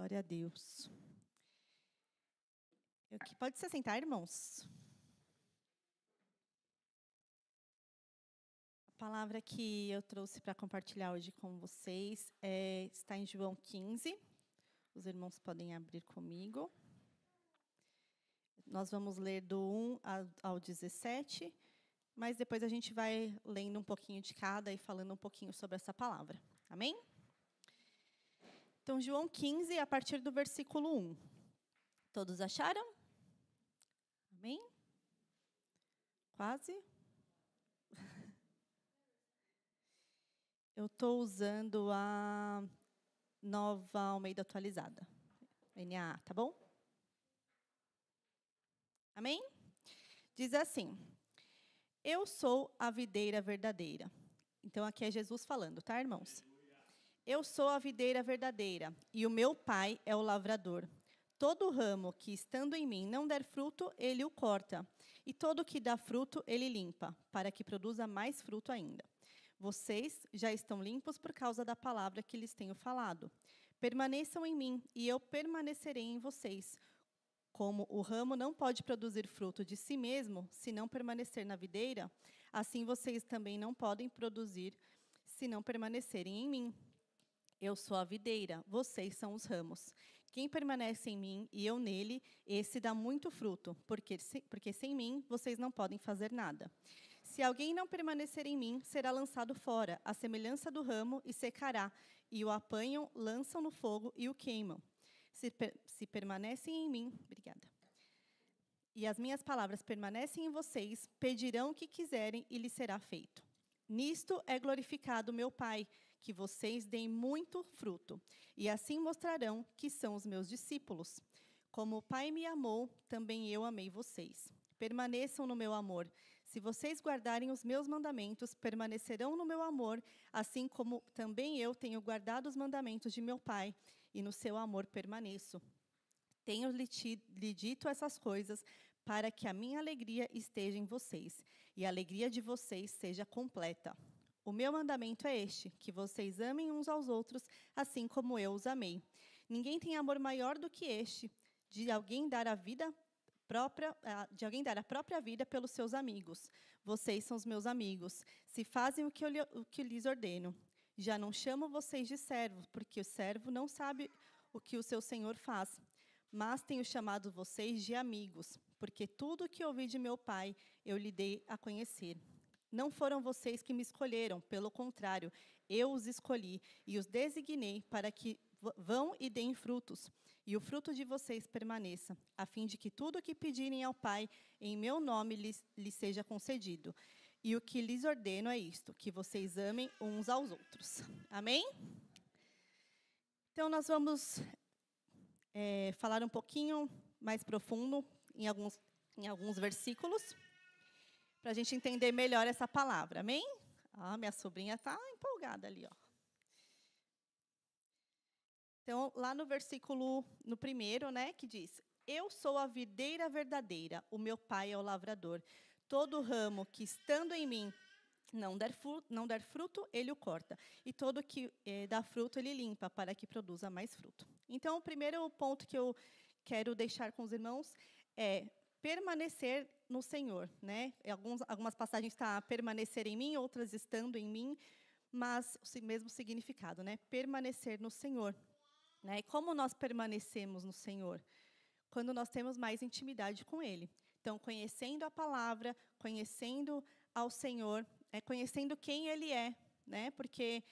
Glória a Deus. Pode se sentar, irmãos. A palavra que eu trouxe para compartilhar hoje com vocês está em João 15. Os irmãos podem abrir comigo. Nós vamos ler do 1 ao 17, mas depois a gente vai lendo um pouquinho de cada e falando um pouquinho sobre essa palavra. Amém? Então, João 15, a partir do versículo 1. Todos acharam? Amém? Quase? Eu estou usando a Nova Almeida Atualizada. NAA, tá bom? Amém? Diz assim: Eu sou a videira verdadeira. Então, aqui é Jesus falando, tá, irmãos? Eu sou a videira verdadeira, e o meu Pai é o lavrador. Todo ramo que, estando em mim, não der fruto, ele o corta. E todo que dá fruto, ele limpa, para que produza mais fruto ainda. Vocês já estão limpos por causa da palavra que lhes tenho falado. Permaneçam em mim, e eu permanecerei em vocês. Como o ramo não pode produzir fruto de si mesmo, se não permanecer na videira, assim vocês também não podem produzir, se não permanecerem em mim. Eu sou a videira, vocês são os ramos. Quem permanece em mim e eu nele, esse dá muito fruto, porque sem mim vocês não podem fazer nada. Se alguém não permanecer em mim, será lançado fora, à semelhança do ramo, e secará. E o apanham, lançam no fogo e o queimam. Se permanecem em mim, obrigada. E as minhas palavras permanecem em vocês, pedirão o que quiserem e lhes será feito. Nisto é glorificado meu Pai, que vocês deem muito fruto, e assim mostrarão que são os meus discípulos. Como o Pai me amou, também eu amei vocês. Permaneçam no meu amor. Se vocês guardarem os meus mandamentos, permanecerão no meu amor, assim como também eu tenho guardado os mandamentos de meu Pai, e no seu amor permaneço. Tenho-lhe dito essas coisas para que a minha alegria esteja em vocês, e a alegria de vocês seja completa. O meu mandamento é este, que vocês amem uns aos outros, assim como eu os amei. Ninguém tem amor maior do que este, de alguém dar a própria vida pelos seus amigos. Vocês são os meus amigos, se fazem o que lhes ordeno. Já não chamo vocês de servos, porque o servo não sabe o que o seu senhor faz. Mas tenho chamado vocês de amigos, porque tudo o que ouvi de meu Pai eu lhe dei a conhecer. Não foram vocês que me escolheram, pelo contrário, eu os escolhi e os designei para que vão e deem frutos, e o fruto de vocês permaneça, a fim de que tudo o que pedirem ao Pai em meu nome lhes seja concedido. E o que lhes ordeno é isto, que vocês amem uns aos outros. Amém? Então, nós vamos falar um pouquinho mais profundo em alguns versículos, para a gente entender melhor essa palavra, amém? Minha sobrinha está empolgada ali, ó. Então, lá no versículo, no primeiro, né, que diz: Eu sou a videira verdadeira, o meu Pai é o lavrador. Todo ramo que, estando em mim, não der fruto, ele o corta. E todo que dá fruto, ele limpa, para que produza mais fruto. Então, o primeiro ponto que eu quero deixar com os irmãos é permanecer no Senhor, né? Algumas passagens está permanecer em mim, outras estando em mim, mas o mesmo significado, né? Permanecer no Senhor. Né? E como nós permanecemos no Senhor? Quando nós temos mais intimidade com Ele. Então, conhecendo a palavra, conhecendo ao Senhor, conhecendo quem Ele é, né? Porque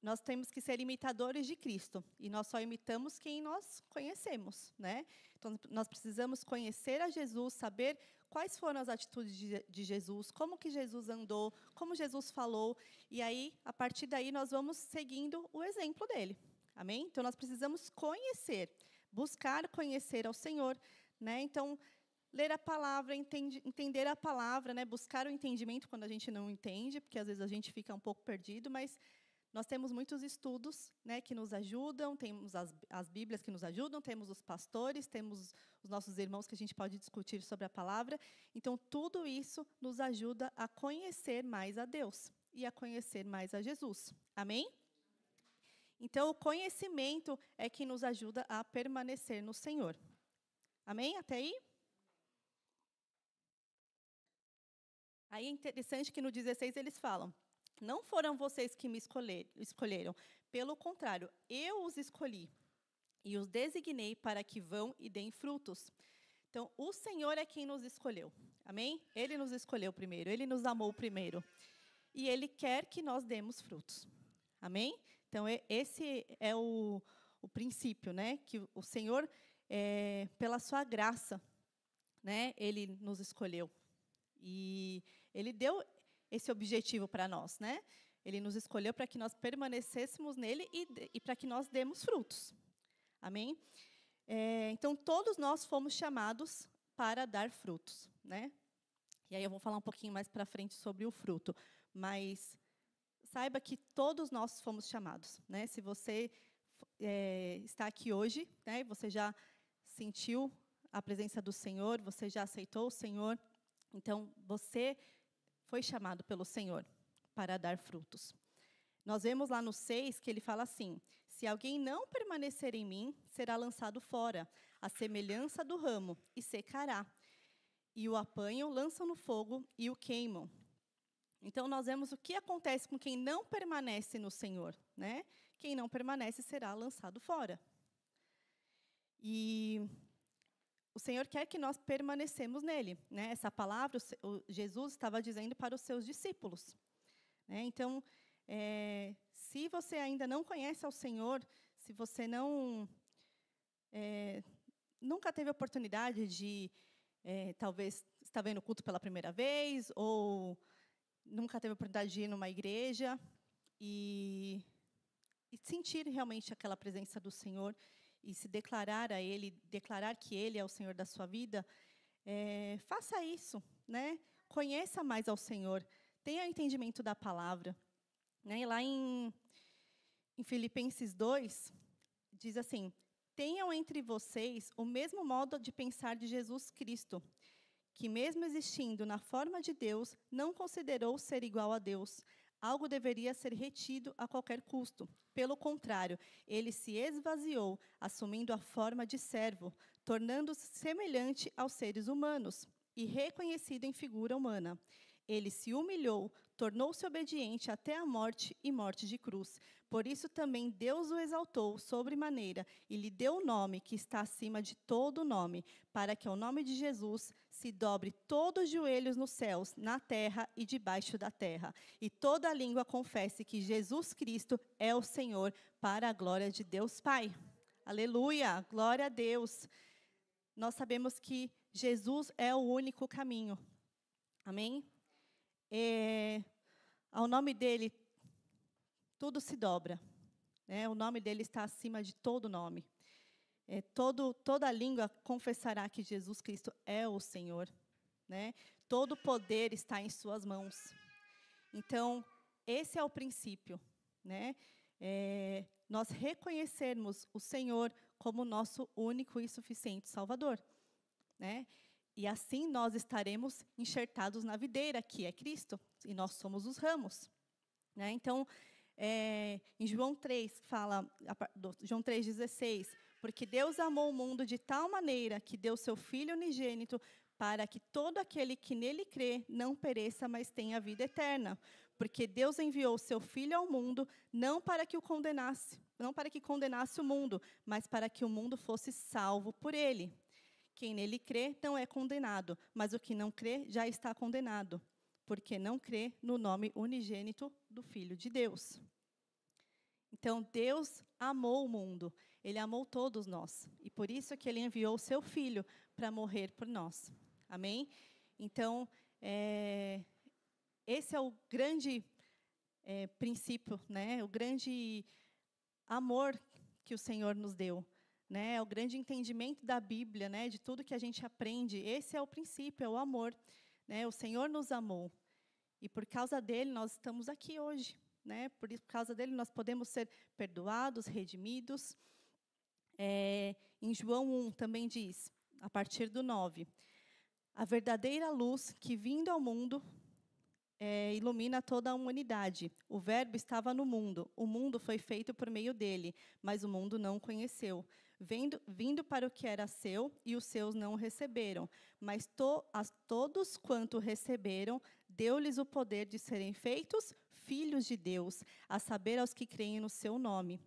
nós temos que ser imitadores de Cristo, e nós só imitamos quem nós conhecemos, né? Então, nós precisamos conhecer a Jesus, saber quais foram as atitudes de Jesus, como que Jesus andou, como Jesus falou, e aí, a partir daí, nós vamos seguindo o exemplo dele, amém? Então, nós precisamos conhecer, buscar conhecer ao Senhor, né? Então, ler a palavra, entender a palavra, né? Buscar o entendimento quando a gente não entende, porque às vezes a gente fica um pouco perdido, mas nós temos muitos estudos, né, que nos ajudam, temos as Bíblias que nos ajudam, temos os pastores, temos os nossos irmãos que a gente pode discutir sobre a palavra. Então, tudo isso nos ajuda a conhecer mais a Deus e a conhecer mais a Jesus. Amém? Então, o conhecimento é que nos ajuda a permanecer no Senhor. Amém? Até aí? Aí é interessante que no 16 eles falam: não foram vocês que me escolheram, pelo contrário, eu os escolhi e os designei para que vão e deem frutos. Então, o Senhor é quem nos escolheu. Amém? Ele nos escolheu primeiro, ele nos amou primeiro. E ele quer que nós demos frutos. Amém? Então, esse é o princípio, né? Que o Senhor, pela sua graça, né, ele nos escolheu. E ele deu esse objetivo para nós, né? Ele nos escolheu para que nós permanecêssemos nele e para que nós demos frutos. Amém? Então, todos nós fomos chamados para dar frutos, né? E aí eu vou falar um pouquinho mais para frente sobre o fruto. Mas saiba que todos nós fomos chamados, né? Se você está aqui hoje, né? Você já sentiu a presença do Senhor, você já aceitou o Senhor, então você foi chamado pelo Senhor para dar frutos. Nós vemos lá no 6 que ele fala assim: se alguém não permanecer em mim, será lançado fora, à semelhança do ramo, e secará. E o apanham, lançam no fogo e o queimam. Então, nós vemos o que acontece com quem não permanece no Senhor, né? Quem não permanece será lançado fora. E o Senhor quer que nós permanecemos nele, né? Essa palavra, Jesus estava dizendo para os seus discípulos, né? Então, se você ainda não conhece ao Senhor, se você nunca teve a oportunidade de, talvez, estar vendo o culto pela primeira vez, ou nunca teve a oportunidade de ir numa igreja e sentir realmente aquela presença do Senhor e se declarar a Ele, declarar que Ele é o Senhor da sua vida, faça isso, né? Conheça mais ao Senhor, tenha entendimento da palavra. Né? E lá em Filipenses 2, diz assim: tenham entre vocês o mesmo modo de pensar de Jesus Cristo, que mesmo existindo na forma de Deus, não considerou ser igual a Deus. Algo deveria ser retido a qualquer custo. Pelo contrário, ele se esvaziou, assumindo a forma de servo, tornando-se semelhante aos seres humanos e reconhecido em figura humana. Ele se humilhou, tornou-se obediente até a morte e morte de cruz. Por isso também Deus o exaltou sobremaneira e lhe deu o nome que está acima de todo nome, para que ao nome de Jesus se dobre todos os joelhos nos céus, na terra e debaixo da terra, e toda língua confesse que Jesus Cristo é o Senhor, para a glória de Deus Pai. Aleluia, glória a Deus. Nós sabemos que Jesus é o único caminho. Amém? Ao nome dele, tudo se dobra. Né? O nome dele está acima de todo nome. Toda língua confessará que Jesus Cristo é o Senhor. Né? Todo poder está em suas mãos. Então, esse é o princípio. Né? Nós reconhecermos o Senhor como nosso único e suficiente Salvador. Né? E assim nós estaremos enxertados na videira, que é Cristo, e nós somos os ramos. Né? Então, em João 3, João 3,16, porque Deus amou o mundo de tal maneira que deu seu Filho unigênito para que todo aquele que nele crê não pereça, mas tenha vida eterna. Porque Deus enviou seu Filho ao mundo não para que condenasse o mundo, mas para que o mundo fosse salvo por ele. Quem nele crê não é condenado, mas o que não crê já está condenado, porque não crê no nome unigênito do Filho de Deus. Então, Deus amou o mundo, Ele amou todos nós, e por isso que Ele enviou o seu Filho para morrer por nós. Amém? Então, esse é o grande princípio, né? O grande amor que o Senhor nos deu. Né, o grande entendimento da Bíblia, né, de tudo que a gente aprende, esse é o princípio, é o amor. Né, o Senhor nos amou. E por causa dele nós estamos aqui hoje. Né, por causa dele nós podemos ser perdoados, redimidos. Em João 1 também diz, a partir do 9, a verdadeira luz que vindo ao mundo ilumina toda a humanidade. O Verbo estava no mundo. O mundo foi feito por meio dele, mas o mundo não o conheceu. Vindo para o que era seu, e os seus não o receberam. Mas todos quanto receberam, deu-lhes o poder de serem feitos filhos de Deus, a saber, aos que creem no seu nome,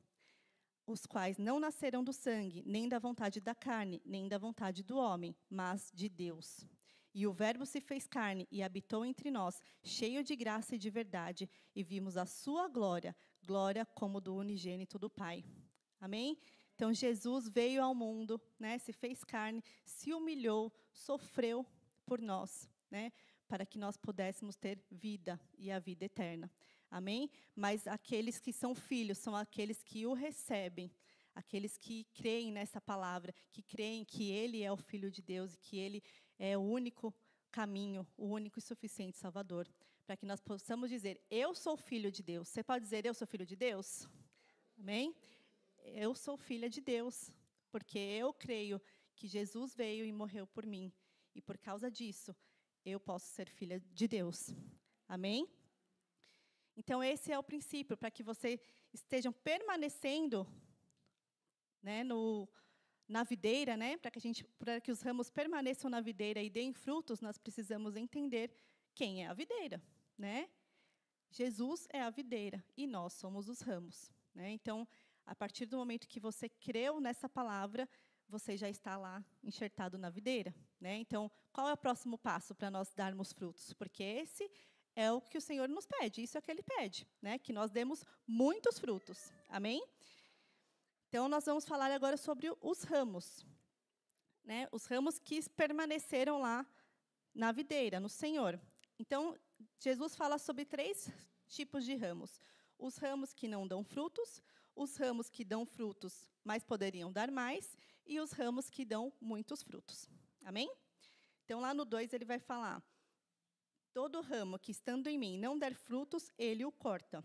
os quais não nasceram do sangue, nem da vontade da carne, nem da vontade do homem, mas de Deus. E o Verbo se fez carne e habitou entre nós, cheio de graça e de verdade, e vimos a sua glória, glória como do unigênito do Pai. Amém? Então, Jesus veio ao mundo, né, se fez carne, se humilhou, sofreu por nós, né, para que nós pudéssemos ter vida e a vida eterna. Amém? Mas aqueles que são filhos são aqueles que o recebem, aqueles que creem nessa palavra, que creem que Ele é o Filho de Deus e que Ele é o único caminho, o único e suficiente Salvador, para que nós possamos dizer, eu sou filho de Deus. Você pode dizer, eu sou filho de Deus? Amém? Eu sou filha de Deus, porque eu creio que Jesus veio e morreu por mim. E por causa disso, eu posso ser filha de Deus. Amém? Então, esse é o princípio, para que vocês estejam permanecendo, né, na videira, né, para que os ramos permaneçam na videira e deem frutos, nós precisamos entender quem é a videira, né? Jesus é a videira e nós somos os ramos, né? Então, a partir do momento que você creu nessa palavra, você já está lá enxertado na videira, né? Então, qual é o próximo passo para nós darmos frutos? Porque esse é o que o Senhor nos pede, isso é o que Ele pede, né? Que nós demos muitos frutos, amém? Então, nós vamos falar agora sobre os ramos, né? Os ramos que permaneceram lá na videira, no Senhor. Então, Jesus fala sobre 3 tipos de ramos. Os ramos que não dão frutos, os ramos que dão frutos, mas poderiam dar mais, e os ramos que dão muitos frutos. Amém? Então, lá no 2, ele vai falar, todo ramo que, estando em mim, não der frutos, ele o corta.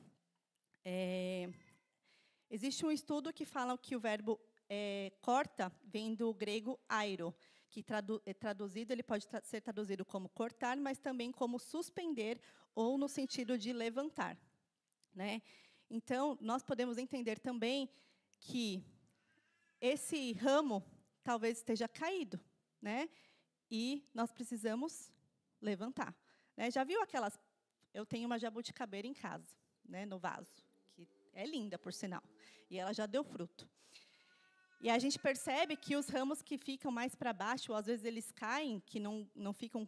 Existe um estudo que fala que o verbo corta vem do grego airo, que traduzido, ele pode ser traduzido como cortar, mas também como suspender, ou no sentido de levantar, né? Então, nós podemos entender também que esse ramo talvez esteja caído, né? E nós precisamos levantar, né? Já viu aquelas... Eu tenho uma jabuticabeira em casa, né, no vaso, que é linda, por sinal, e ela já deu fruto. E a gente percebe que os ramos que ficam mais para baixo, ou às vezes eles caem, que não ficam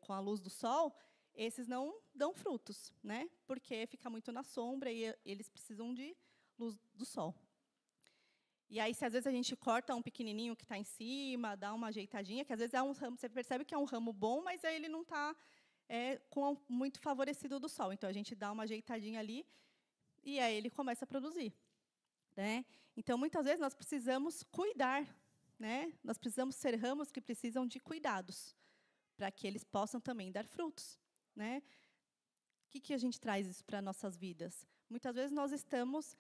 com a luz do sol, esses não dão frutos, né? Porque fica muito na sombra e eles precisam de luz do sol. E aí, se às vezes a gente corta um pequenininho que está em cima, dá uma ajeitadinha, que às vezes é um ramo, você percebe que é um ramo bom, mas aí ele não está muito favorecido do sol. Então, a gente dá uma ajeitadinha ali e aí ele começa a produzir, né? Então, muitas vezes, nós precisamos cuidar, né? Nós precisamos ser ramos que precisam de cuidados, para que eles possam também dar frutos, né? O que a gente traz isso para nossas vidas? Muitas vezes, nós estamos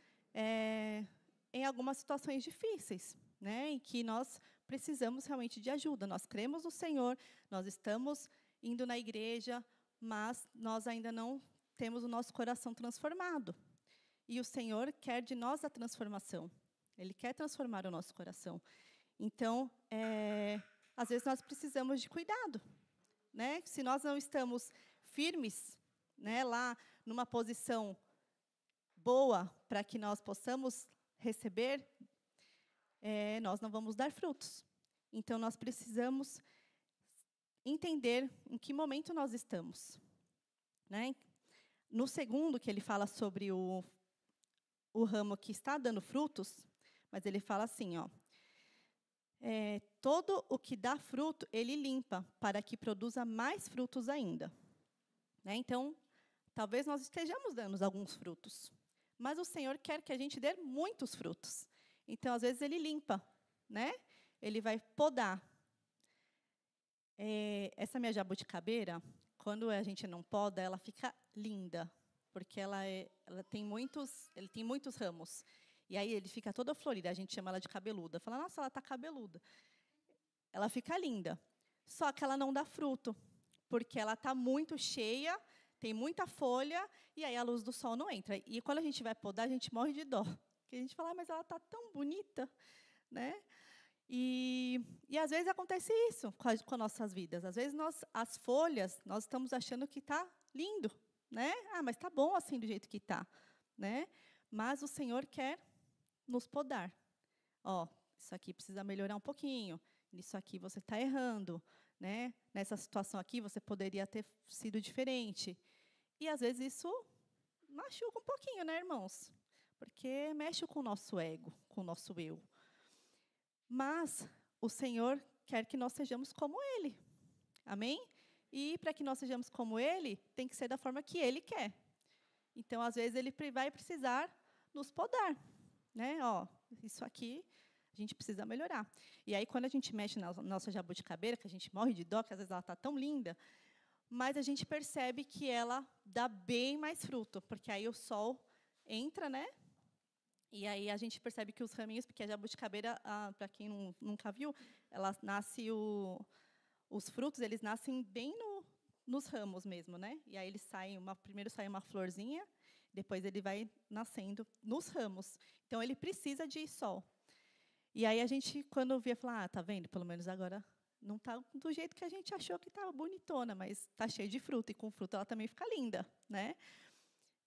em algumas situações difíceis, né? Em que nós precisamos realmente de ajuda. Nós cremos no Senhor, nós estamos indo na igreja, mas nós ainda não temos o nosso coração transformado. E o Senhor quer de nós a transformação. Ele quer transformar o nosso coração. Então, às vezes nós precisamos de cuidado, né? Se nós não estamos firmes, né, lá numa posição boa para que nós possamos receber, nós não vamos dar frutos. Então, nós precisamos entender em que momento nós estamos, né? No segundo, que ele fala sobre o ramo que está dando frutos, mas ele fala assim, ó, todo o que dá fruto, ele limpa, para que produza mais frutos ainda. Né? Então, talvez nós estejamos dando alguns frutos, mas o Senhor quer que a gente dê muitos frutos. Então, às vezes, Ele limpa, né? Ele vai podar. Essa minha jabuticabeira, quando a gente não poda, ela fica linda, porque ele tem muitos ramos. E aí ele fica toda florida, a gente chama ela de cabeluda. Fala, nossa, ela está cabeluda. Ela fica linda, só que ela não dá fruto, porque ela está muito cheia Tem muita folha e aí a luz do sol não entra. E quando a gente vai podar, a gente morre de dó. Porque a gente fala, mas ela está tão bonita, né? E às vezes acontece isso com as nossas vidas. Às vezes as folhas, nós estamos achando que está lindo, né? Ah, mas está bom assim do jeito que está, né? Mas o Senhor quer nos podar. Ó, isso aqui precisa melhorar um pouquinho. Isso aqui você está errando, né? Nessa situação aqui você poderia ter sido diferente. E às vezes isso machuca um pouquinho, né, irmãos? Porque mexe com o nosso ego, com o nosso eu. Mas o Senhor quer que nós sejamos como Ele. Amém? E para que nós sejamos como Ele, tem que ser da forma que Ele quer. Então, às vezes, Ele vai precisar nos podar. Né? Ó, isso aqui a gente precisa melhorar. E aí, quando a gente mexe na nossa jabuticabeira, que a gente morre de dó, que às vezes ela está tão linda, mas a gente percebe que ela dá bem mais fruto, porque aí o sol entra, né? E aí a gente percebe que os raminhos, porque a jabuticabeira, para quem nunca viu, ela nasce os frutos, eles nascem bem nos ramos mesmo, né? E aí eles primeiro sai uma florzinha, depois ele vai nascendo nos ramos. Então ele precisa de sol. E aí a gente, quando via, fala, tá vendo? Pelo menos agora não tá do jeito que a gente achou que estava bonitona, mas tá cheio de fruta, e com fruta ela também fica linda, né?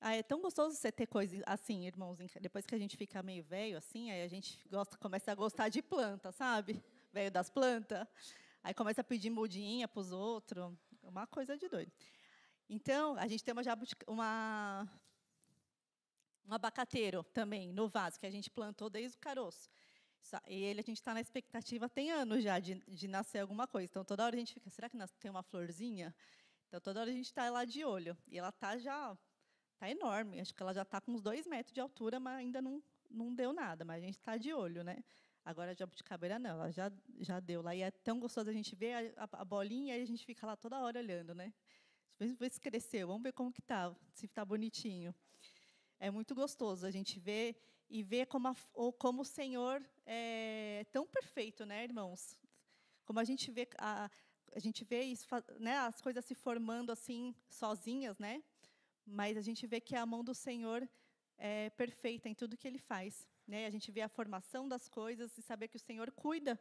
Ah, é tão gostoso você ter coisa assim, irmãos. Depois que a gente fica meio velho, assim, aí a gente começa a gostar de planta, sabe? Velho das plantas. Aí começa a pedir mudinha para os outros. Uma coisa de doido. Então, a gente tem um abacateiro também no vaso, que a gente plantou desde o caroço. E ele, a gente está na expectativa, tem anos já, de nascer alguma coisa. Então, toda hora a gente fica, será que tem uma florzinha? Então, toda hora a gente está lá de olho. E ela está já... Está enorme, acho que ela já está com uns 2 metros de altura, mas ainda não deu nada, mas a gente está de olho, né? Agora a jabuticabeira não, ela já deu lá, e é tão gostoso a gente ver a bolinha, e a gente fica lá toda hora olhando, né? Vamos ver se cresceu, vamos ver como que está, se está bonitinho. É muito gostoso a gente ver, e ver como o Senhor é tão perfeito, né, irmãos? Como a gente vê isso, né, as coisas se formando assim, sozinhas, né? Mas a gente vê que a mão do Senhor é perfeita em tudo que Ele faz. Né? A gente vê a formação das coisas e saber que o Senhor cuida,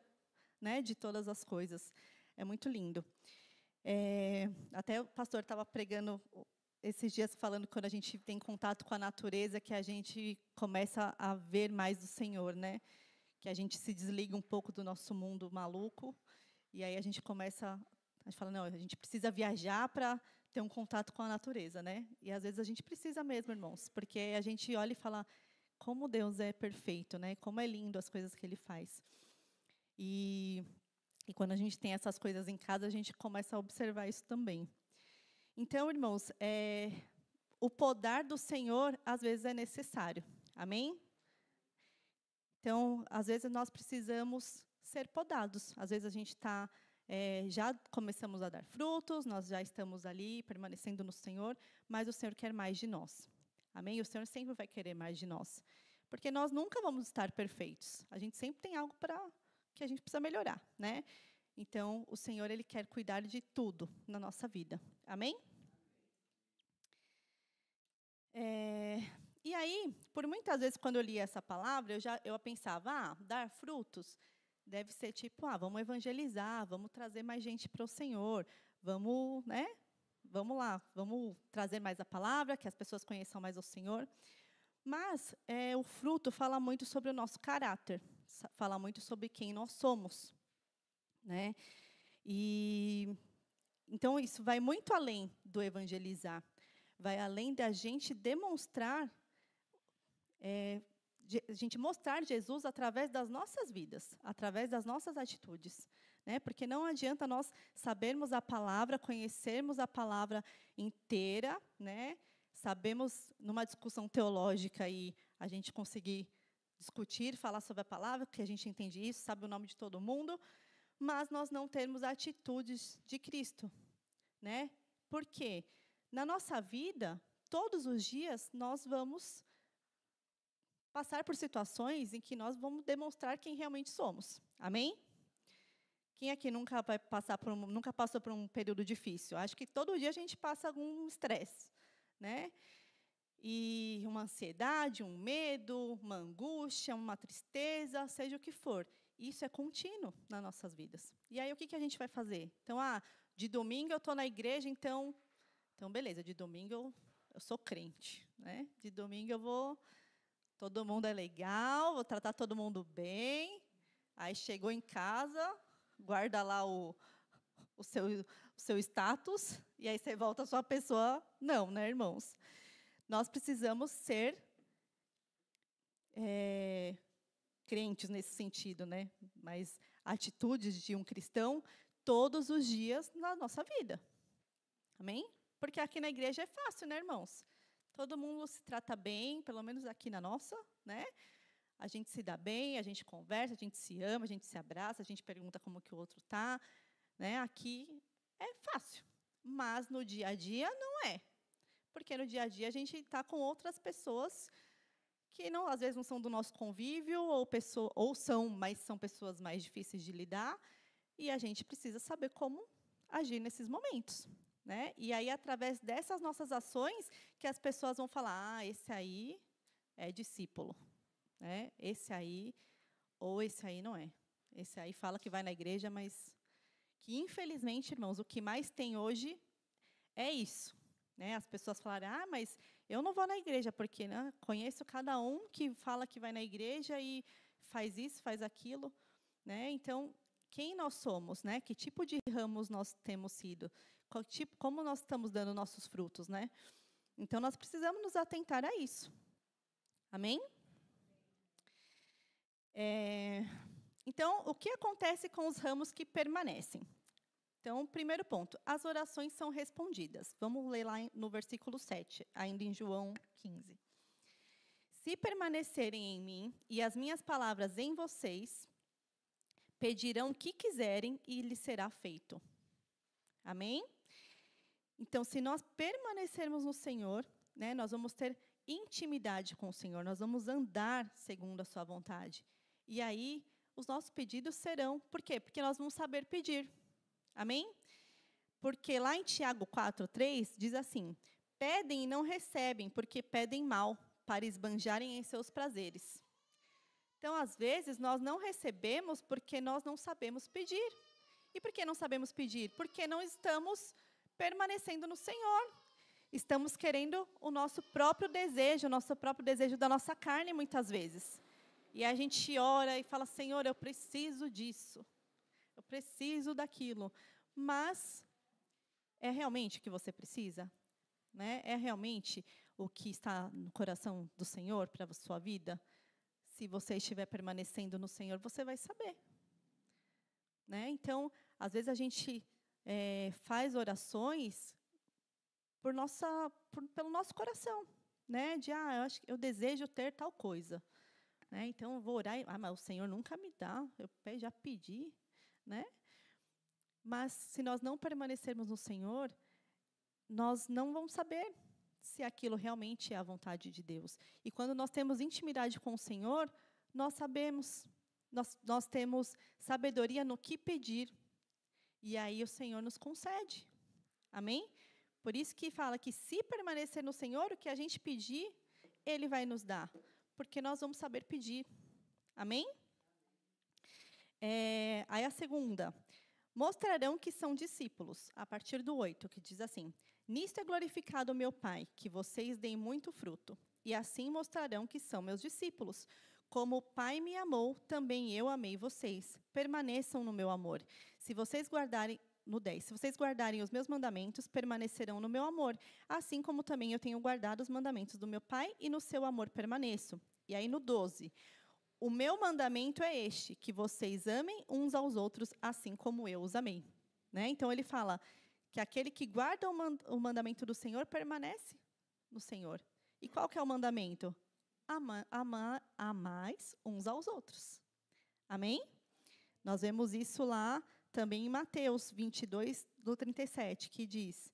né, de todas as coisas. É muito lindo. Até o pastor estava pregando esses dias, falando que quando a gente tem contato com a natureza, que a gente começa a ver mais do Senhor. Né? Que a gente se desliga um pouco do nosso mundo maluco, e aí a gente fala, não, a gente precisa viajar para ter um contato com a natureza, né? E às vezes a gente precisa mesmo, irmãos, porque a gente olha e fala como Deus é perfeito, né? Como é lindo as coisas que Ele faz. E quando a gente tem essas coisas em casa, a gente começa a observar isso também. Então, irmãos, o podar do Senhor às vezes é necessário. Amém? Então, às vezes nós precisamos ser podados. Às vezes a gente já começamos a dar frutos, nós já estamos ali permanecendo no Senhor, mas o Senhor quer mais de nós. Amém? O Senhor sempre vai querer mais de nós. Porque nós nunca vamos estar perfeitos. A gente sempre tem algo que a gente precisa melhorar, né? Então, o Senhor, Ele quer cuidar de tudo na nossa vida. Amém? E aí, por muitas vezes, quando eu li essa palavra, eu pensava, dar frutos deve ser tipo, vamos evangelizar, vamos trazer mais gente para o Senhor, vamos, né? Vamos lá, vamos trazer mais a palavra, que as pessoas conheçam mais o Senhor. Mas o fruto fala muito sobre o nosso caráter, fala muito sobre quem nós somos, né? E então isso vai muito além do evangelizar, vai além da gente demonstrar, a gente mostrar Jesus através das nossas vidas, através das nossas atitudes. Né? Porque não adianta nós sabermos a palavra, conhecermos a palavra inteira, né? Sabemos, numa discussão teológica, e a gente conseguir discutir, falar sobre a palavra, que a gente entende isso, sabe o nome de todo mundo, mas nós não termos atitudes de Cristo. Né? Por quê? Na nossa vida, todos os dias, nós vamos passar por situações em que nós vamos demonstrar quem realmente somos. Amém? Quem aqui nunca vai passar nunca passou por um período difícil? Acho que todo dia a gente passa algum estresse, né? E uma ansiedade, um medo, uma angústia, uma tristeza, seja o que for. Isso é contínuo nas nossas vidas. E aí, o que a gente vai fazer? Então, de domingo eu estou na igreja, então beleza, de domingo eu sou crente. Né? De domingo eu vou, todo mundo é legal, vou tratar todo mundo bem. Aí, chegou em casa, guarda lá o seu status, e aí você volta a sua pessoa. Não, né, irmãos? Nós precisamos ser crentes nesse sentido, né? Mas atitudes de um cristão todos os dias na nossa vida. Amém? Porque aqui na igreja é fácil, né, irmãos? Todo mundo se trata bem, pelo menos aqui na nossa, né? A gente se dá bem, a gente conversa, a gente se ama, a gente se abraça, a gente pergunta como que o outro está, né? Aqui é fácil, mas no dia a dia não é. Porque no dia a dia a gente está com outras pessoas que não, às vezes não são do nosso convívio, ou são, mas são pessoas mais difíceis de lidar, e a gente precisa saber como agir nesses momentos. Né? E aí, através dessas nossas ações, que as pessoas vão falar, esse aí é discípulo. Né? Esse aí, ou esse aí não é. Esse aí fala que vai na igreja, mas que, infelizmente, irmãos, o que mais tem hoje é isso. Né? As pessoas falarem, mas eu não vou na igreja, porque né, conheço cada um que fala que vai na igreja e faz isso, faz aquilo. Né? Então, quem nós somos? Né? Que tipo de ramos nós temos sido? Como nós estamos dando nossos frutos? Né? Então, nós precisamos nos atentar a isso. Amém? Então, o que acontece com os ramos que permanecem? Então, primeiro ponto, as orações são respondidas. Vamos ler lá no versículo 7, ainda em João 15. Se permanecerem em mim e as minhas palavras em vocês, pedirão o que quiserem e lhes será feito. Amém? Então, se nós permanecermos no Senhor, né, nós vamos ter intimidade com o Senhor, nós vamos andar segundo a sua vontade. E aí, os nossos pedidos serão, por quê? Porque nós vamos saber pedir. Amém? Porque lá em Tiago 4:3 diz assim: pedem e não recebem, porque pedem mal, para esbanjarem em seus prazeres. Então, às vezes, nós não recebemos porque nós não sabemos pedir. E por que não sabemos pedir? Porque não estamos permanecendo no Senhor. Estamos querendo o nosso próprio desejo da nossa carne, muitas vezes. E a gente ora e fala, Senhor, eu preciso disso. Eu preciso daquilo. Mas é realmente o que você precisa? Né? É realmente o que está no coração do Senhor para a sua vida? Se você estiver permanecendo no Senhor, você vai saber. Né? Então, às vezes a gente faz orações pelo nosso coração. Né? Eu desejo ter tal coisa. Né? Então, eu vou orar, mas o Senhor nunca me dá, eu já pedi. Né? Mas, se nós não permanecermos no Senhor, nós não vamos saber se aquilo realmente é a vontade de Deus. E quando nós temos intimidade com o Senhor, nós sabemos, nós temos sabedoria no que pedir. E aí o Senhor nos concede. Amém? Por isso que fala que se permanecer no Senhor, o que a gente pedir, Ele vai nos dar. Porque nós vamos saber pedir. Amém? Aí a segunda. Mostrarão que são discípulos, a partir do 8, que diz assim: nisto é glorificado o meu Pai, que vocês deem muito fruto, e assim mostrarão que são meus discípulos. Como o Pai me amou, também eu amei vocês. Permaneçam no meu amor. Se vocês guardarem, no 10, se vocês guardarem os meus mandamentos, permanecerão no meu amor, assim como também eu tenho guardado os mandamentos do meu Pai, e no seu amor permaneço. E aí no 12... o meu mandamento é este, que vocês amem uns aos outros, assim como eu os amei. Né? Então, ele fala que aquele que guarda o mandamento do Senhor permanece no Senhor. E qual que é o mandamento? Amais uns aos outros. Amém? Nós vemos isso lá também em Mateus 22, do 37, que diz: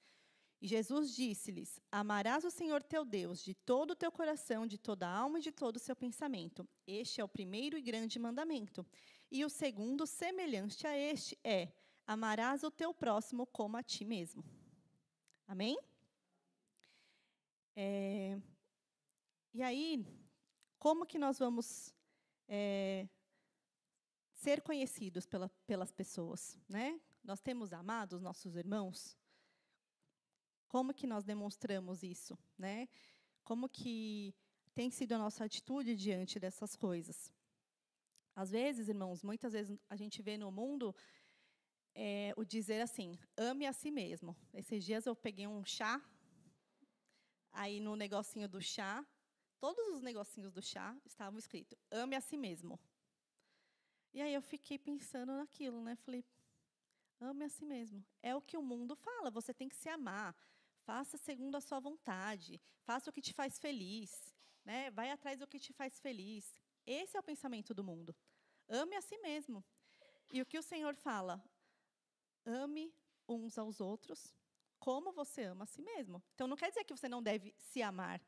E Jesus disse-lhes: amarás o Senhor teu Deus de todo o teu coração, de toda a alma e de todo o seu pensamento. Este é o primeiro e grande mandamento. E o segundo, semelhante a este, é: amarás o teu próximo como a ti mesmo. Amém? E aí, como que nós vamos ser conhecidos pelas pessoas, né? Nós temos amado os nossos irmãos? Como que nós demonstramos isso, né? Como que tem sido a nossa atitude diante dessas coisas? Às vezes, irmãos, muitas vezes a gente vê no mundo o dizer assim: ame a si mesmo. Esses dias eu peguei um chá, aí no negocinho do chá, todos os negocinhos do chá estavam escritos: ame a si mesmo. E aí eu fiquei pensando naquilo, né? Falei: ame a si mesmo. É o que o mundo fala, você tem que se amar. Faça segundo a sua vontade. Faça o que te faz feliz. Né? Vai atrás do que te faz feliz. Esse é o pensamento do mundo. Ame a si mesmo. E o que o Senhor fala? Ame uns aos outros como você ama a si mesmo. Então, não quer dizer que você não deve se amar,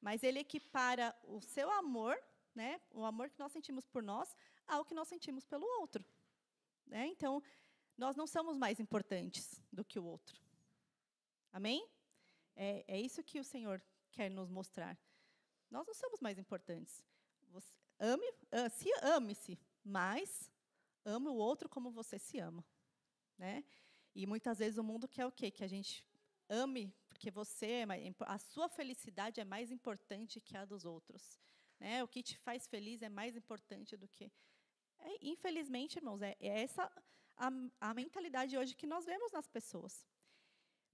mas ele equipara o seu amor, né, o amor que nós sentimos por nós, ao que nós sentimos pelo outro. Né? Então, nós não somos mais importantes do que o outro. Amém? É isso que o Senhor quer nos mostrar. Nós não somos mais importantes. Você ame-se, mas ame o outro como você se ama. Né? E muitas vezes o mundo quer o quê? Que a gente ame, porque a sua felicidade é mais importante que a dos outros. Né? O que te faz feliz é mais importante do que... infelizmente, irmãos, é essa a mentalidade hoje que nós vemos nas pessoas.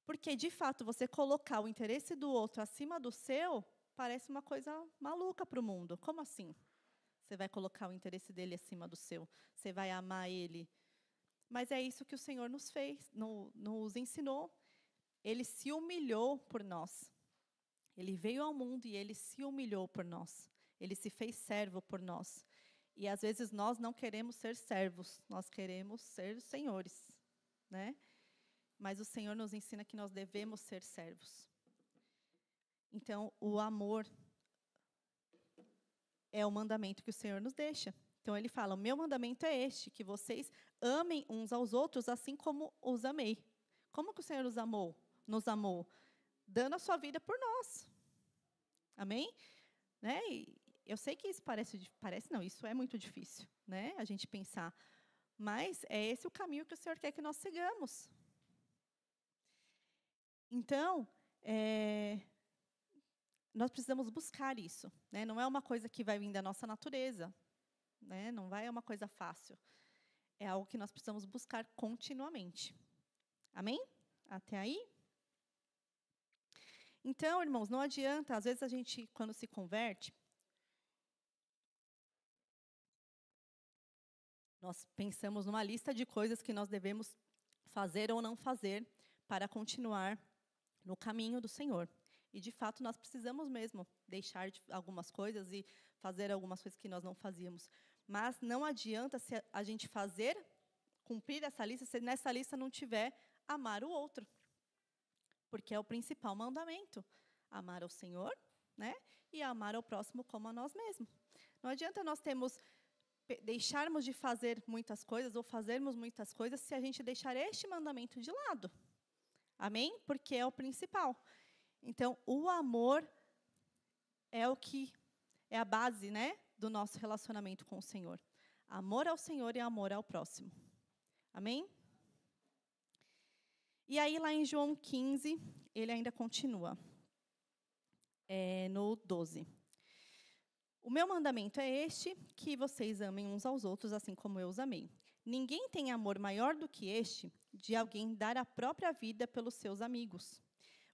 Porque, de fato, você colocar o interesse do outro acima do seu, parece uma coisa maluca para o mundo. Como assim? Você vai colocar o interesse dele acima do seu? Você vai amar ele? Mas é isso que o Senhor nos fez, nos ensinou. Ele se humilhou por nós. Ele veio ao mundo e ele se humilhou por nós. Ele se fez servo por nós. E, às vezes, nós não queremos ser servos, nós queremos ser senhores, né? Mas o Senhor nos ensina que nós devemos ser servos. Então, o amor é o mandamento que o Senhor nos deixa. Então, ele fala: o meu mandamento é este, que vocês amem uns aos outros assim como os amei. Como que o Senhor nos amou? Dando a sua vida por nós. Amém? Né? E eu sei que isso isso é muito difícil, né? A gente pensar. Mas é esse o caminho que o Senhor quer que nós sigamos. Então, nós precisamos buscar isso. Né? Não é uma coisa que vai vir da nossa natureza. Né? Não é uma coisa fácil. É algo que nós precisamos buscar continuamente. Amém? Até aí? Então, irmãos, não adianta, às vezes a gente, quando se converte, nós pensamos numa lista de coisas que nós devemos fazer ou não fazer para continuar no caminho do Senhor. E, de fato, nós precisamos mesmo deixar algumas coisas e fazer algumas coisas que nós não fazíamos. Mas não adianta se a gente cumprir essa lista, se nessa lista não tiver amar o outro. Porque é o principal mandamento. Amar ao Senhor, né? E amar ao próximo como a nós mesmos. Não adianta nós deixarmos de fazer muitas coisas ou fazermos muitas coisas se a gente deixar este mandamento de lado. Amém? Porque é o principal. Então, o amor é o que é a base, né, do nosso relacionamento com o Senhor. Amor ao Senhor e amor ao próximo. Amém? E aí, lá em João 15, ele ainda continua. No 12. O meu mandamento é este, que vocês amem uns aos outros, assim como eu os amei. Ninguém tem amor maior do que este, de alguém dar a própria vida pelos seus amigos.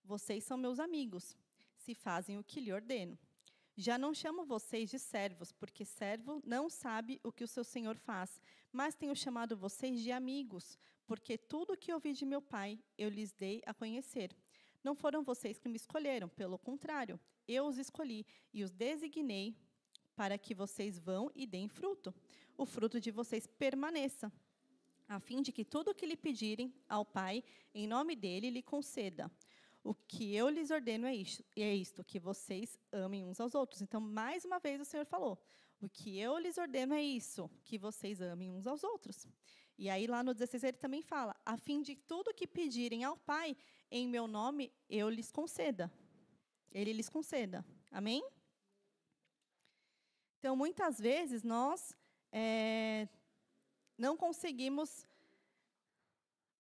Vocês são meus amigos, se fazem o que lhe ordeno. Já não chamo vocês de servos, porque servo não sabe o que o seu senhor faz, mas tenho chamado vocês de amigos, porque tudo o que ouvi de meu Pai eu lhes dei a conhecer. Não foram vocês que me escolheram, pelo contrário, eu os escolhi e os designei para que vocês vão e deem fruto. O fruto de vocês permaneça, a fim de que tudo o que lhe pedirem ao Pai, em nome dele, lhe conceda. o que eu lhes ordeno é isto, que vocês amem uns aos outros. Então, mais uma vez, o Senhor falou, o que eu lhes ordeno é isso, que vocês amem uns aos outros. E aí, lá no 16, ele também fala, a fim de tudo que pedirem ao Pai, em meu nome, eu lhes conceda. Ele lhes conceda. Amém? Então, muitas vezes, nós não conseguimos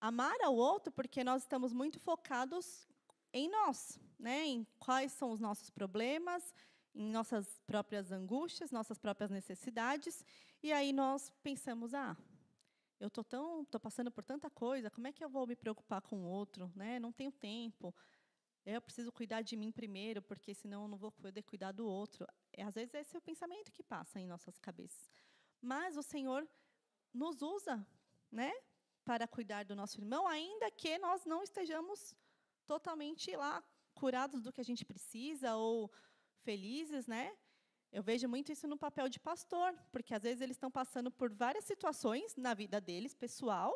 amar ao outro porque nós estamos muito focados em nós, né? Em quais são os nossos problemas, em nossas próprias angústias, nossas próprias necessidades. E aí nós pensamos, eu tô passando por tanta coisa, como é que eu vou me preocupar com o outro, né? Não tenho tempo. Eu preciso cuidar de mim primeiro, porque senão eu não vou poder cuidar do outro. Às vezes esse é o pensamento que passa em nossas cabeças. Mas o Senhor nos usa, né, para cuidar do nosso irmão, ainda que nós não estejamos totalmente lá curados do que a gente precisa ou felizes, né? Eu vejo muito isso no papel de pastor, porque às vezes eles estão passando por várias situações na vida deles, pessoal,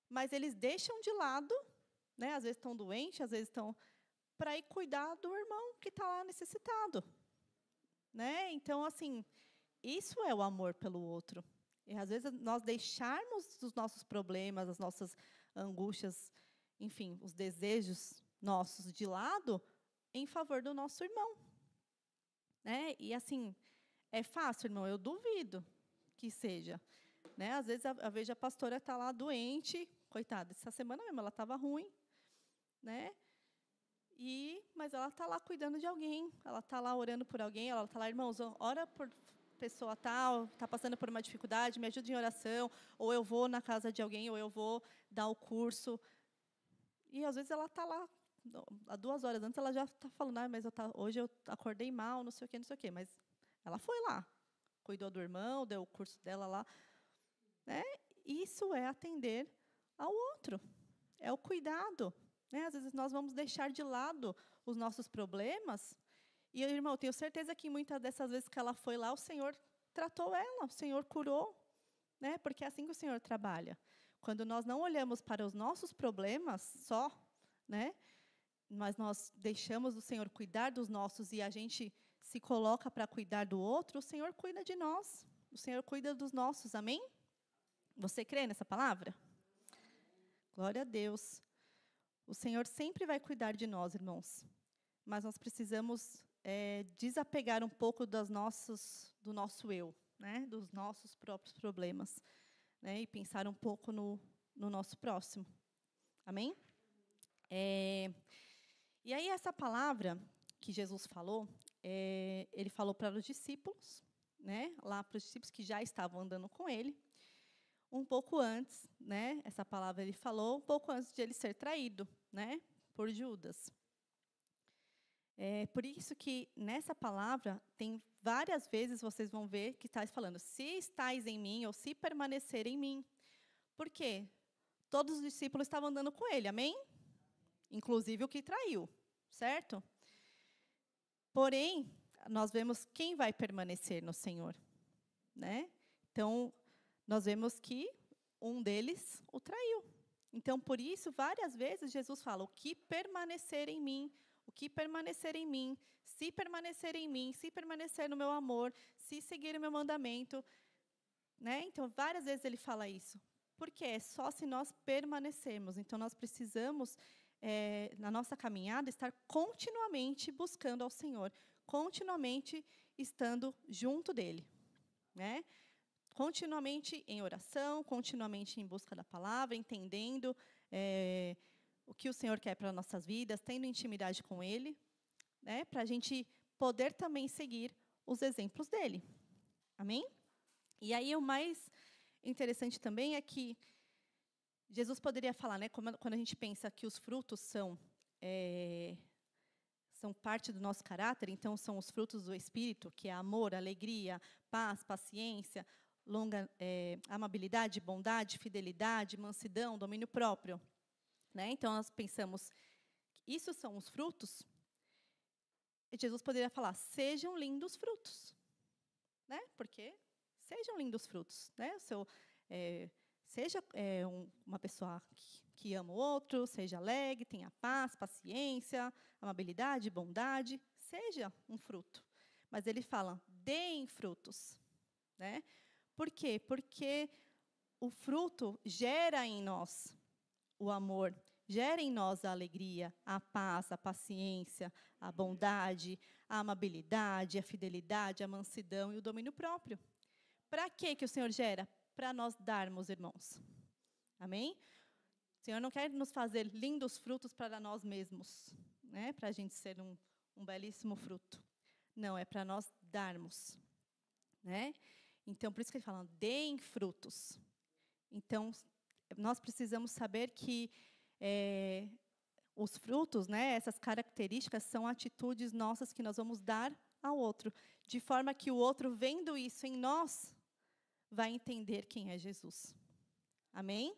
mas eles deixam de lado, né? Às vezes estão doentes, às vezes estão para ir cuidar do irmão que está lá necessitado, né? Então, assim, isso é o amor pelo outro. E às vezes nós deixarmos os nossos problemas, as nossas angústias, enfim, os desejos nossos de lado em favor do nosso irmão, né? E assim, é fácil, irmão? Eu duvido que seja, né? Às vezes eu vejo a pastora está lá doente, coitada, essa semana mesmo ela estava ruim, né? Mas ela está lá cuidando de alguém, ela está lá orando por alguém, ela está lá, irmãos, ora por pessoa tal, está passando por uma dificuldade, me ajude em oração, ou eu vou na casa de alguém, ou eu vou dar o curso. E, às vezes, ela está lá, há 2 horas antes, ela já está falando, mas hoje eu acordei mal, não sei o quê, não sei o quê. Mas ela foi lá, cuidou do irmão, deu o curso dela lá. Né? Isso é atender ao outro, é o cuidado. Né? Às vezes, nós vamos deixar de lado os nossos problemas. E, irmão, eu tenho certeza que muitas dessas vezes que ela foi lá, o Senhor tratou ela, o Senhor curou, né? Porque é assim que o Senhor trabalha. Quando nós não olhamos para os nossos problemas só, né? Mas nós deixamos o Senhor cuidar dos nossos e a gente se coloca para cuidar do outro, o Senhor cuida de nós, o Senhor cuida dos nossos, amém? Você crê nessa palavra? Glória a Deus. O Senhor sempre vai cuidar de nós, irmãos. Mas nós precisamos desapegar um pouco do nosso eu, né? Dos nossos próprios problemas, né? E pensar um pouco no nosso próximo. Amém? E aí, essa palavra que Jesus falou, ele falou para os discípulos, né? Lá para os discípulos que já estavam andando com ele, um pouco antes, né? Essa palavra ele falou, um pouco antes de ele ser traído, né? Por Judas. Por isso que nessa palavra tem várias vezes vocês vão ver que está falando, se estáis em mim ou se permanecer em mim. Por quê? Todos os discípulos estavam andando com ele, amém? Inclusive o que traiu, certo? Porém, nós vemos quem vai permanecer no Senhor, né? Então, nós vemos que um deles o traiu. Então, por isso, várias vezes Jesus fala, o que permanecer em mim, o que permanecer em mim, se permanecer em mim, se permanecer no meu amor, se seguir o meu mandamento. Né? Então, várias vezes ele fala isso. Porque é só se nós permanecermos. Então, nós precisamos, na nossa caminhada, estar continuamente buscando ao Senhor, continuamente estando junto dEle. Né? Continuamente em oração, continuamente em busca da palavra, entendendo o que o Senhor quer para as nossas vidas, tendo intimidade com Ele, né, para a gente poder também seguir os exemplos dEle. Amém? E aí o mais interessante também é que Jesus poderia falar, né, quando a gente pensa que os frutos são parte do nosso caráter, então são os frutos do Espírito, que é amor, alegria, paz, paciência, amabilidade, bondade, fidelidade, mansidão, domínio próprio. Né? Então, nós pensamos, isso são os frutos. E Jesus poderia falar, sejam lindos frutos. Né? Porque sejam lindos frutos. Né? Seja uma pessoa que ama o outro, seja alegre, tenha paz, paciência, amabilidade, bondade, seja um fruto. Mas ele fala, deem frutos, né? Por quê? Porque o fruto gera em nós o amor, gera em nós a alegria, a paz, a paciência, a bondade, a amabilidade, a fidelidade, a mansidão e o domínio próprio. Para que o Senhor gera? Para nós darmos, irmãos. Amém? O Senhor não quer nos fazer lindos frutos para nós mesmos, né? Para a gente ser um belíssimo fruto. Não, é para nós darmos, né? Então, por isso que ele fala, deem frutos. Então, nós precisamos saber que os frutos, né, essas características, são atitudes nossas que nós vamos dar ao outro, de forma que o outro, vendo isso em nós, vai entender quem é Jesus. Amém?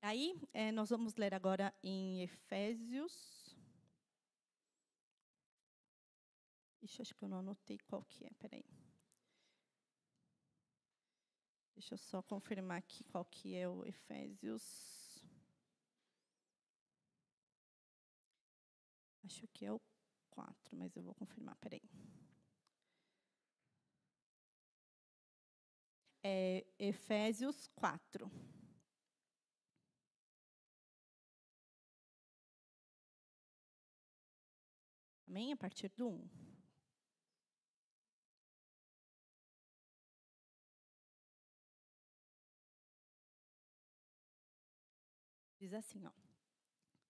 Aí, nós vamos ler agora em Efésios. Ixi, acho que eu não anotei qual que é, peraí. Deixa eu só confirmar aqui qual que é o Efésios. Acho que é o 4, mas eu vou confirmar, peraí. É Efésios 4. Amém? A partir do 1. Diz assim, ó.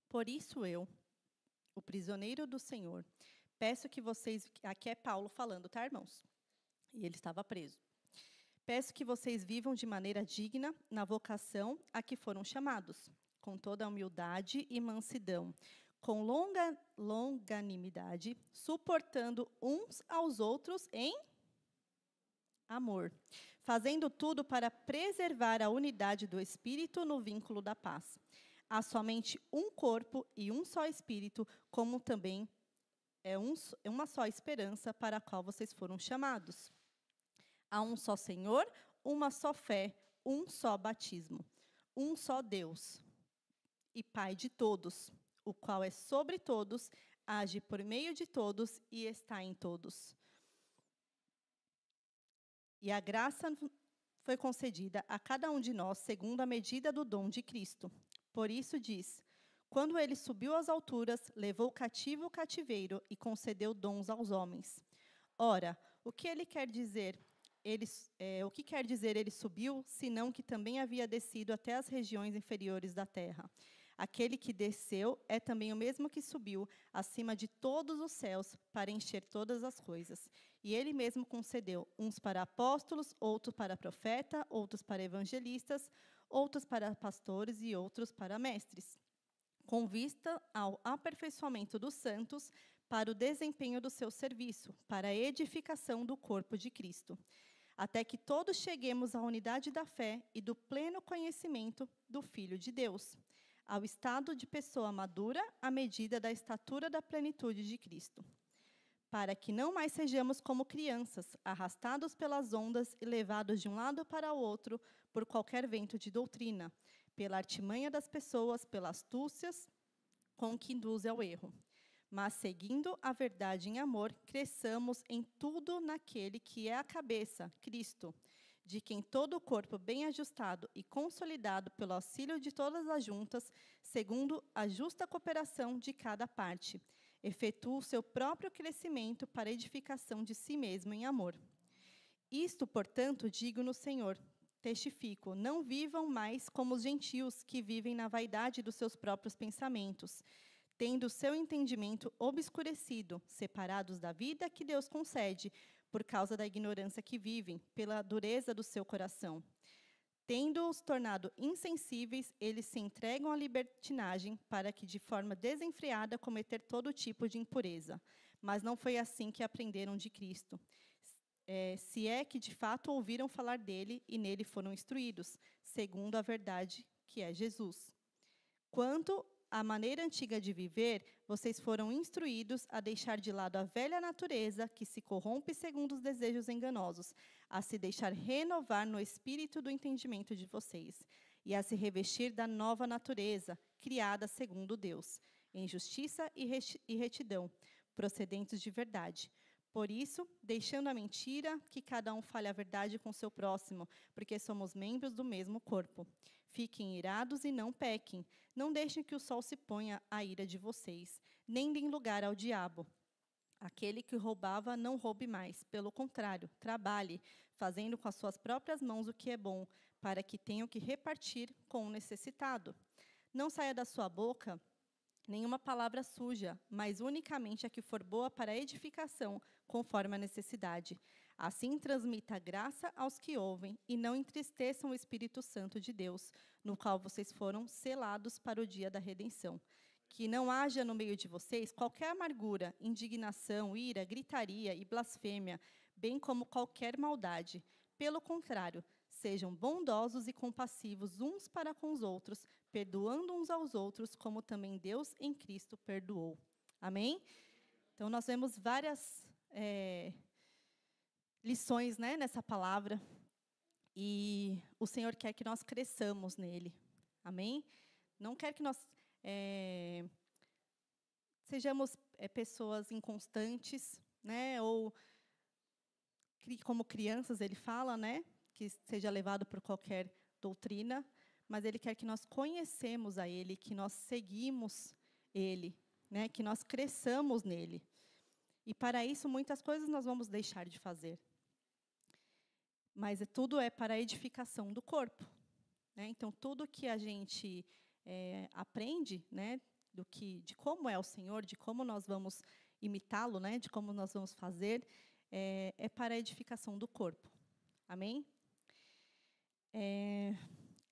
Por isso eu, o prisioneiro do Senhor, peço que vocês... Aqui é Paulo falando, tá, irmãos? E ele estava preso. Peço que vocês vivam de maneira digna na vocação a que foram chamados, com toda a humildade e mansidão, com longanimidade, suportando uns aos outros em amor, fazendo tudo para preservar a unidade do Espírito no vínculo da paz. Há somente um corpo e um só Espírito, como também uma só esperança para a qual vocês foram chamados. Há um só Senhor, uma só fé, um só batismo, um só Deus e Pai de todos, o qual é sobre todos, age por meio de todos e está em todos. E a graça foi concedida a cada um de nós segundo a medida do dom de Cristo. Por isso diz, quando ele subiu às alturas, levou cativo o cativeiro e concedeu dons aos homens. Ora, o que quer dizer ele subiu, senão que também havia descido até as regiões inferiores da terra? Aquele que desceu é também o mesmo que subiu acima de todos os céus para encher todas as coisas. E ele mesmo concedeu uns para apóstolos, outros para profeta, outros para evangelistas, outros para pastores e outros para mestres, com vista ao aperfeiçoamento dos santos, para o desempenho do seu serviço, para a edificação do corpo de Cristo, até que todos cheguemos à unidade da fé e do pleno conhecimento do Filho de Deus, ao estado de pessoa madura, à medida da estatura da plenitude de Cristo, para que não mais sejamos como crianças, arrastados pelas ondas e levados de um lado para o outro por qualquer vento de doutrina, pela artimanha das pessoas, pelas astúcias com que induz ao erro. Mas, seguindo a verdade em amor, cresçamos em tudo naquele que é a cabeça, Cristo, de quem todo o corpo bem ajustado e consolidado pelo auxílio de todas as juntas, segundo a justa cooperação de cada parte, efetua o seu próprio crescimento para a edificação de si mesmo em amor. Isto, portanto, digo no Senhor, testifico, não vivam mais como os gentios que vivem na vaidade dos seus próprios pensamentos, tendo o seu entendimento obscurecido, separados da vida que Deus concede, por causa da ignorância que vivem, pela dureza do seu coração. Tendo-os tornado insensíveis, eles se entregam à libertinagem para que, de forma desenfreada, cometer todo tipo de impureza. Mas não foi assim que aprenderam de Cristo. Se é que, de fato, ouviram falar dele e nele foram instruídos, segundo a verdade que é Jesus. Quanto a maneira antiga de viver, vocês foram instruídos a deixar de lado a velha natureza, que se corrompe segundo os desejos enganosos, a se deixar renovar no espírito do entendimento de vocês, e a se revestir da nova natureza, criada segundo Deus, em justiça e retidão, procedentes de verdade. Por isso, deixando a mentira, que cada um fale a verdade com seu próximo, porque somos membros do mesmo corpo. Fiquem irados e não pequem. Não deixem que o sol se ponha à ira de vocês, nem deem lugar ao diabo. Aquele que roubava, não roube mais. Pelo contrário, trabalhe, fazendo com as suas próprias mãos o que é bom, para que tenham que repartir com o necessitado. Não saia da sua boca nenhuma palavra suja, mas unicamente a que for boa para a edificação, conforme a necessidade. Assim transmita graça aos que ouvem, e não entristeçam o Espírito Santo de Deus, no qual vocês foram selados para o dia da redenção. Que não haja no meio de vocês qualquer amargura, indignação, ira, gritaria e blasfêmia, bem como qualquer maldade. Pelo contrário, sejam bondosos e compassivos uns para com os outros, perdoando uns aos outros, como também Deus em Cristo perdoou. Amém? Então, nós vemos várias lições, né, nessa palavra, e o Senhor quer que nós cresçamos nele. Amém? Não quer que nós sejamos pessoas inconstantes, né, ou como crianças, ele fala, né, que seja levado por qualquer doutrina, mas ele quer que nós conhecemos a ele, que nós seguimos ele, né, que nós cresçamos nele. E para isso, muitas coisas nós vamos deixar de fazer. Mas tudo é para a edificação do corpo. Né? Então, tudo que a gente aprende, né, de como é o Senhor, de como nós vamos imitá-lo, né, de como nós vamos fazer, é para a edificação do corpo. Amém?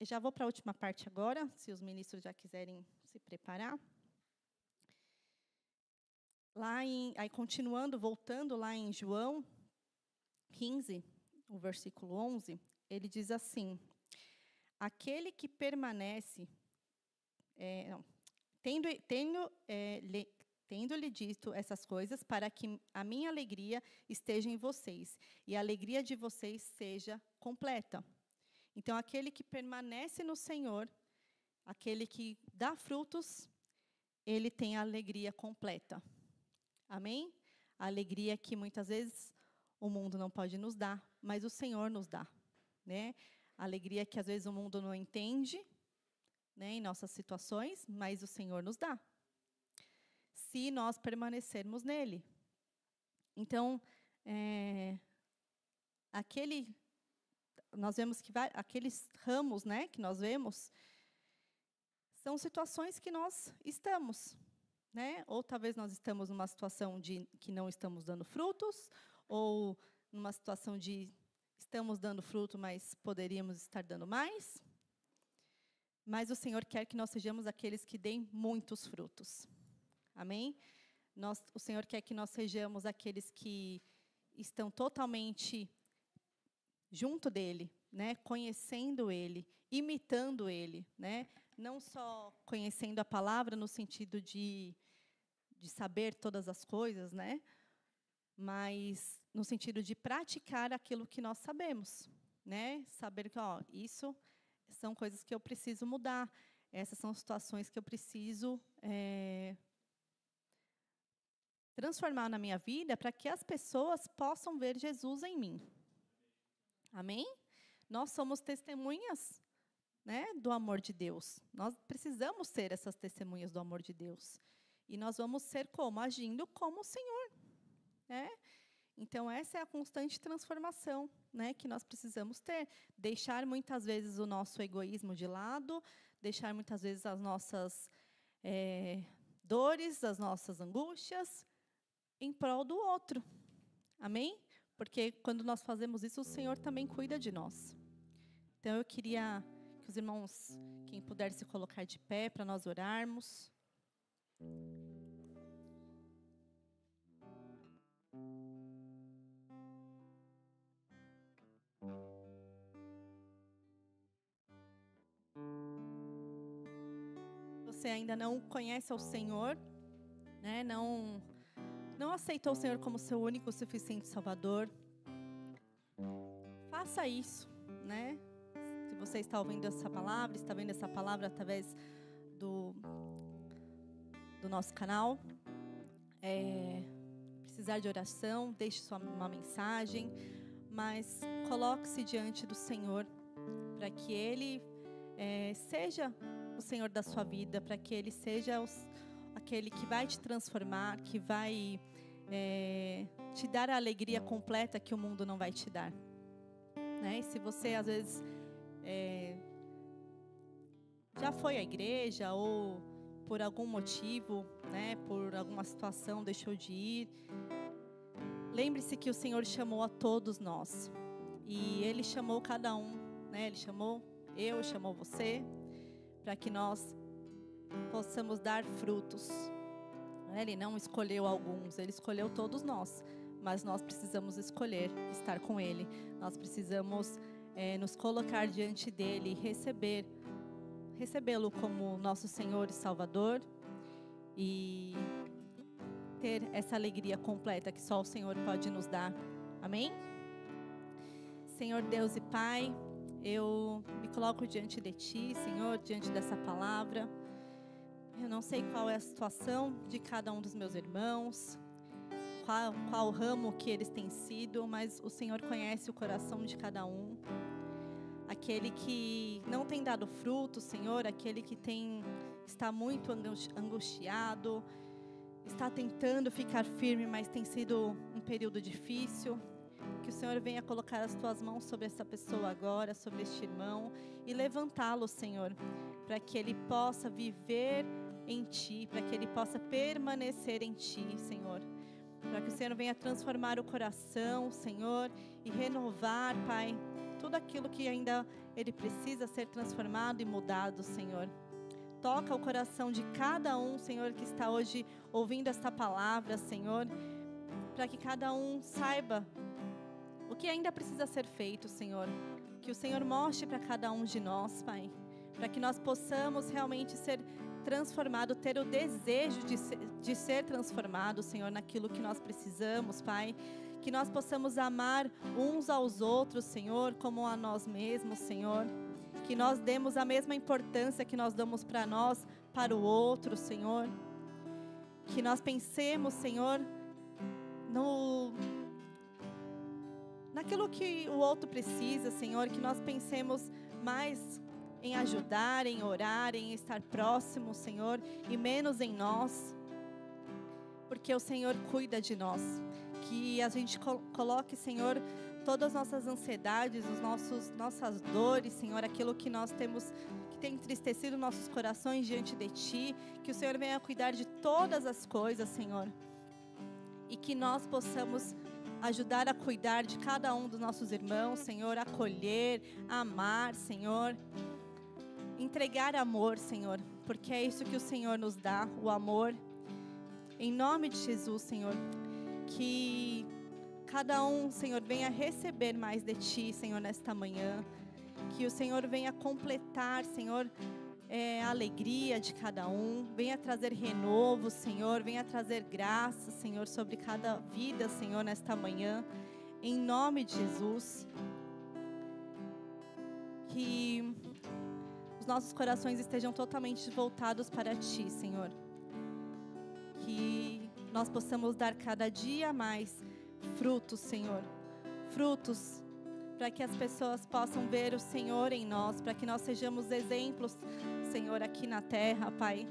Já vou para a última parte agora, se os ministros já quiserem se preparar. Aí continuando, voltando lá em João 15, o versículo 11, ele diz assim: aquele que permanece, tendo-lhe dito essas coisas, para que a minha alegria esteja em vocês, e a alegria de vocês seja completa. Então, aquele que permanece no Senhor, aquele que dá frutos, ele tem a alegria completa. Amém? A alegria que muitas vezes o mundo não pode nos dar, mas o Senhor nos dá. Né? A alegria que às vezes o mundo não entende, né, em nossas situações, mas o Senhor nos dá, se nós permanecermos nele. Então, nós vemos que aqueles ramos, né, que nós vemos, são situações que nós estamos, né? Ou talvez nós estamos numa situação de que não estamos dando frutos, ou numa situação de estamos dando fruto, mas poderíamos estar dando mais. Mas o Senhor quer que nós sejamos aqueles que deem muitos frutos. Amém? O Senhor quer que nós sejamos aqueles que estão totalmente junto dEle, né? Conhecendo Ele, imitando Ele, né? Não só conhecendo a palavra no sentido de saber todas as coisas, né? Mas no sentido de praticar aquilo que nós sabemos, né? Saber que, isso são coisas que eu preciso mudar, essas são situações que eu preciso transformar na minha vida para que as pessoas possam ver Jesus em mim. Amém? Nós somos testemunhas, né, do amor de Deus. Nós precisamos ser essas testemunhas do amor de Deus. E nós vamos ser como? Agindo como o Senhor. Né? Então, essa é a constante transformação, né, que nós precisamos ter. Deixar muitas vezes o nosso egoísmo de lado, deixar muitas vezes as nossas dores, as nossas angústias, em prol do outro. Amém? Porque quando nós fazemos isso, o Senhor também cuida de nós. Então, eu queria que os irmãos, quem puder se colocar de pé para nós orarmos. você ainda não conhece ao Senhor, né? Não aceitou o Senhor como seu único e suficiente Salvador, faça isso, né? Se você está ouvindo essa palavra, está vendo essa palavra através do nosso canal, precisar de oração, deixe uma mensagem, mas coloque-se diante do Senhor, para que Ele seja o Senhor da sua vida, para que Ele seja aquele que vai te transformar, que vai te dar a alegria completa que o mundo não vai te dar, né? E se você às vezes já foi à igreja ou por algum motivo, né, por alguma situação deixou de ir, lembre-se que o Senhor chamou a todos nós, e Ele chamou cada um, né? Ele chamou chamou você, para que nós possamos dar frutos. Ele não escolheu alguns, Ele escolheu todos nós, mas nós precisamos escolher estar com Ele. Nós precisamos nos colocar diante dEle e recebê-lo como nosso Senhor e Salvador, e ter essa alegria completa que só o Senhor pode nos dar. Amém? Senhor Deus e Pai, eu me coloco diante de Ti, Senhor, diante dessa palavra. Eu não sei qual é a situação de cada um dos meus irmãos, qual ramo que eles têm sido, mas o Senhor conhece o coração de cada um. Aquele que não tem dado fruto, Senhor, aquele que está muito angustiado, está tentando ficar firme, mas tem sido um período difícil. Que o Senhor venha colocar as Tuas mãos sobre essa pessoa agora, sobre este irmão, e levantá-lo, Senhor, para que ele possa viver em Ti, para que ele possa permanecer em Ti, Senhor. Para que o Senhor venha transformar o coração, Senhor, e renovar, Pai, tudo aquilo que ainda ele precisa ser transformado e mudado, Senhor. Toca o coração de cada um, Senhor, que está hoje ouvindo esta palavra, Senhor, para que cada um saiba o que ainda precisa ser feito, Senhor. Que o Senhor mostre para cada um de nós, Pai, para que nós possamos realmente ser transformados, ter o desejo de ser transformado, Senhor, naquilo que nós precisamos, Pai. Que nós possamos amar uns aos outros, Senhor, como a nós mesmos, Senhor. Que nós demos a mesma importância que nós damos para nós, para o outro, Senhor. Que nós pensemos, Senhor, naquilo que o outro precisa, Senhor. Que nós pensemos mais em ajudar, em orar, em estar próximo, Senhor, e menos em nós, porque o Senhor cuida de nós. Que a gente coloque, Senhor, todas as nossas ansiedades, nossas dores, Senhor, aquilo que nós temos, que tem entristecido nossos corações diante de Ti. Que o Senhor venha cuidar de todas as coisas, Senhor, e que nós possamos ajudar a cuidar de cada um dos nossos irmãos, Senhor, acolher, amar, Senhor, entregar amor, Senhor, porque é isso que o Senhor nos dá, o amor. Em nome de Jesus, Senhor, que cada um, Senhor, venha receber mais de Ti, Senhor, nesta manhã. Que o Senhor venha completar, Senhor, a alegria de cada um. Venha trazer renovo, Senhor. Venha trazer graça, Senhor, sobre cada vida, Senhor, nesta manhã. Em nome de Jesus. Que os nossos corações estejam totalmente voltados para Ti, Senhor. Que nós possamos dar cada dia mais frutos, Senhor. Frutos para que as pessoas possam ver o Senhor em nós, para que nós sejamos exemplos, Senhor, aqui na terra, Pai.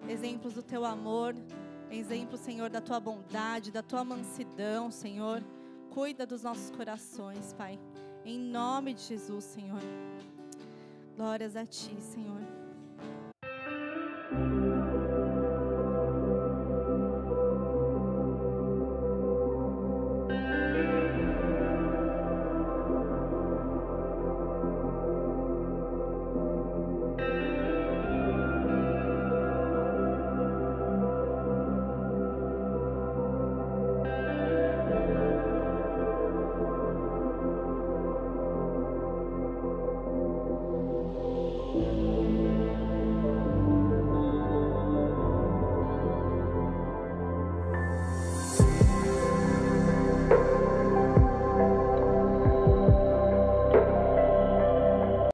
Exemplos do Teu amor, exemplos, Senhor, da Tua bondade, da Tua mansidão, Senhor. Cuida dos nossos corações, Pai. Em nome de Jesus, Senhor. Glórias a Ti, Senhor.